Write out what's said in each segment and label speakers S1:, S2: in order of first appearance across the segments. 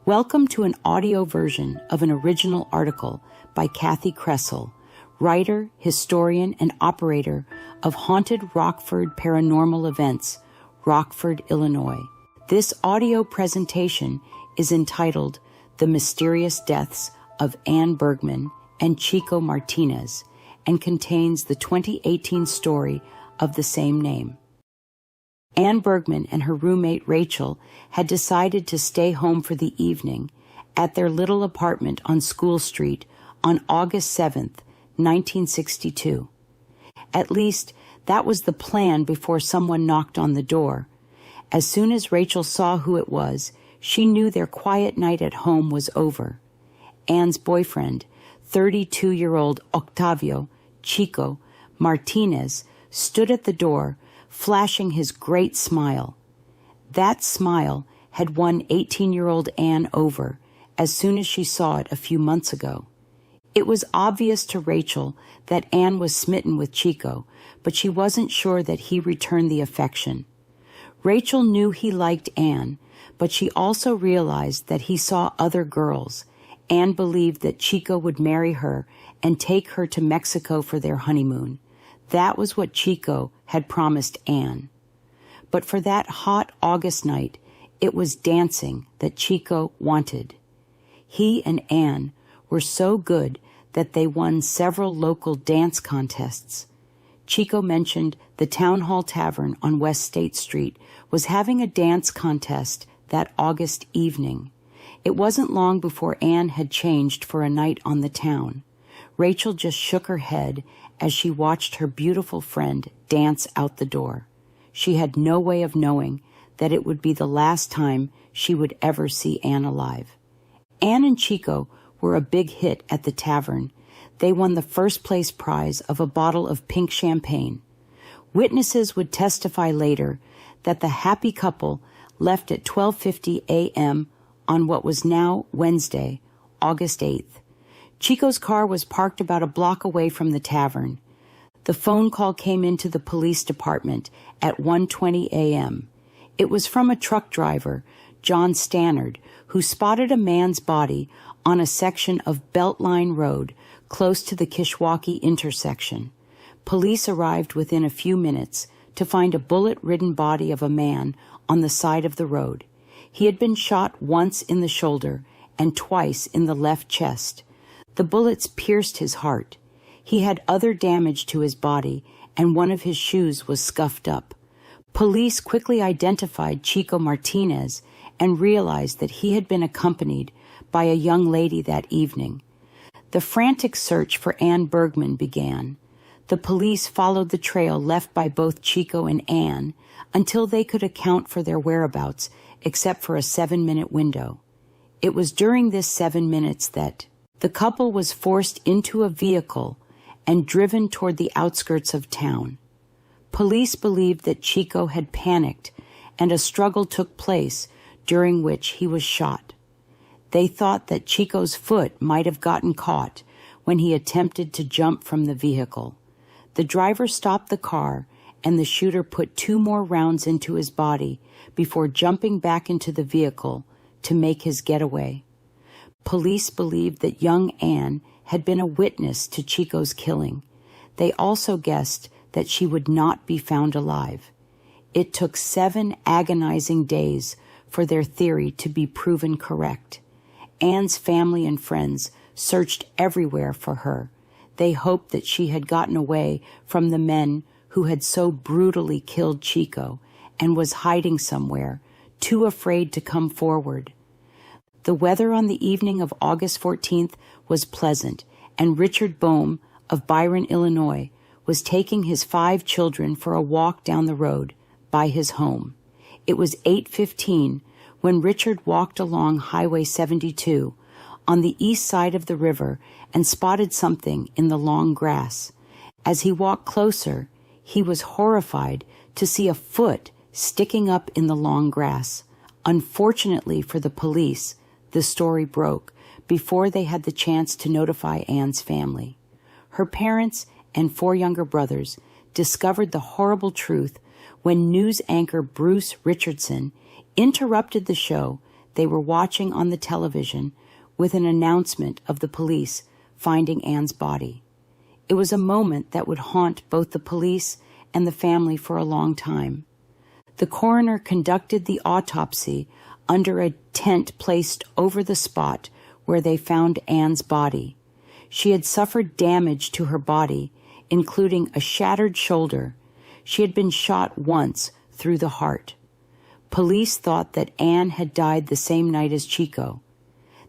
S1: Welcome to an audio version of an original article by Kathi Kresol, writer, historian, and operator of Haunted Rockford Paranormal Events, Rockford, Illinois. This audio presentation is entitled The Mysterious Deaths of Anne Bergman and Chico Martinez and contains the 2018 story of the same name. Anne Bergman and her roommate Rachel had decided to stay home for the evening at their little apartment on School Street on August 7th, 1962. At least, that was the plan before someone knocked on the door. As soon as Rachel saw who it was, she knew their quiet night at home was over. Anne's boyfriend, 32-year-old Octavio Chico Martinez, stood at the door, flashing his great smile. That smile had won 18-year-old Anne over as soon as she saw it a few months ago. It was obvious to Rachel that Anne was smitten with Chico, but she wasn't sure that he returned the affection. Rachel knew he liked Anne, but she also realized that he saw other girls. Anne believed that Chico would marry her and take her to Mexico for their honeymoon. That was what Chico had promised Anne. But for that hot August night, it was dancing that Chico wanted. He and Anne were so good that they won several local dance contests. Chico mentioned the Town Hall Tavern on West State Street was having a dance contest that August evening. It wasn't long before Anne had changed for a night on the town. Rachel just shook her head as she watched her beautiful friend dance out the door. She had no way of knowing that it would be the last time she would ever see Anne alive. Anne and Chico were a big hit at the tavern. They won the first place prize of a bottle of pink champagne. Witnesses would testify later that the happy couple left at 12:50 a.m. on what was now Wednesday, August 8th. Chico's car was parked about a block away from the tavern. The phone call came into the police department at 1:20 a.m. It was from a truck driver, John Stannard, who spotted a man's body on a section of Beltline Road close to the Kishwaukee intersection. Police arrived within a few minutes to find a bullet-ridden body of a man on the side of the road. He had been shot once in the shoulder and twice in the left chest. The bullets pierced his heart. He had other damage to his body, and one of his shoes was scuffed up. Police quickly identified Chico Martinez and realized that he had been accompanied by a young lady that evening. The frantic search for Anne Bergman began. The police followed the trail left by both Chico and Anne until they could account for their whereabouts, except for a 7-minute window. It was during this 7 minutes that the couple was forced into a vehicle and driven toward the outskirts of town. Police believed that Chico had panicked and a struggle took place during which he was shot. They thought that Chico's foot might have gotten caught when he attempted to jump from the vehicle. The driver stopped the car and the shooter put 2 more rounds into his body before jumping back into the vehicle to make his getaway. Police believed that young Anne had been a witness to Chico's killing. They also guessed that she would not be found alive. It took 7 agonizing days for their theory to be proven correct. Anne's family and friends searched everywhere for her. They hoped that she had gotten away from the men who had so brutally killed Chico and was hiding somewhere, too afraid to come forward. The weather on the evening of August 14th was pleasant, and Richard Boehm of Byron, Illinois, was taking his 5 children for a walk down the road by his home. It was 8:15 when Richard walked along Highway 72 on the east side of the river and spotted something in the long grass. As he walked closer, he was horrified to see a foot sticking up in the long grass. Unfortunately for the police, the story broke before they had the chance to notify Anne's family. Her parents and 4 younger brothers discovered the horrible truth when news anchor Bruce Richardson interrupted the show they were watching on the television with an announcement of the police finding Anne's body. It was a moment that would haunt both the police and the family for a long time. The coroner conducted the autopsy under a tent placed over the spot where they found Anne's body. She had suffered damage to her body, including a shattered shoulder. She had been shot once through the heart. Police thought that Anne had died the same night as Chico.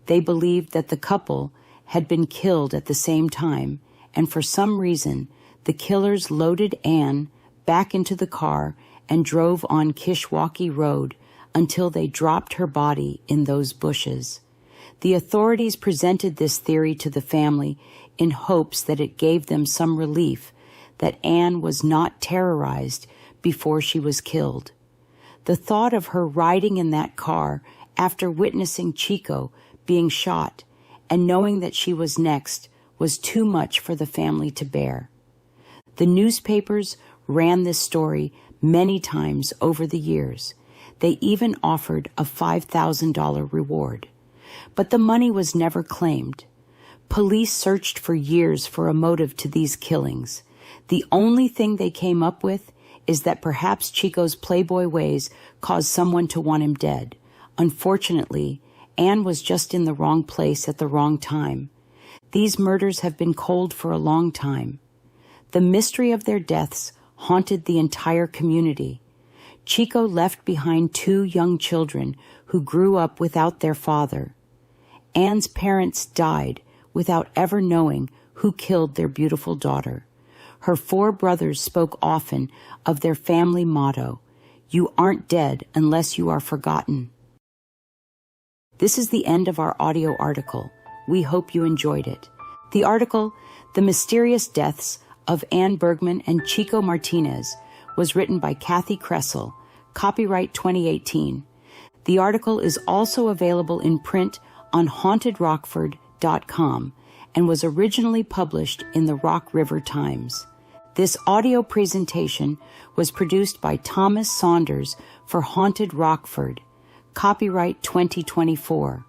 S1: They believed that the couple had been killed at the same time, and for some reason, the killers loaded Anne back into the car and drove on Kishwaukee Road until they dropped her body in those bushes. The authorities presented this theory to the family in hopes that it gave them some relief that Anne was not terrorized before she was killed. The thought of her riding in that car after witnessing Chico being shot and knowing that she was next was too much for the family to bear. The newspapers ran this story many times over the years. They even offered a $5,000 reward. But the money was never claimed. Police searched for years for a motive to these killings. The only thing they came up with is that perhaps Chico's playboy ways caused someone to want him dead. Unfortunately, Anne was just in the wrong place at the wrong time. These murders have been cold for a long time. The mystery of their deaths haunted the entire community. Chico left behind 2 young children who grew up without their father. Anne's parents died without ever knowing who killed their beautiful daughter. Her 4 brothers spoke often of their family motto, "You aren't dead unless you are forgotten." This is the end of our audio article. We hope you enjoyed it. The article, "The Mysterious Deaths of Anne Bergman and Chico Martinez," was written by Kathi Kresol, copyright 2018. The article is also available in print on hauntedrockford.com and was originally published in the Rock River Times. This audio presentation was produced by Thomas Saunders for Haunted Rockford, copyright 2024.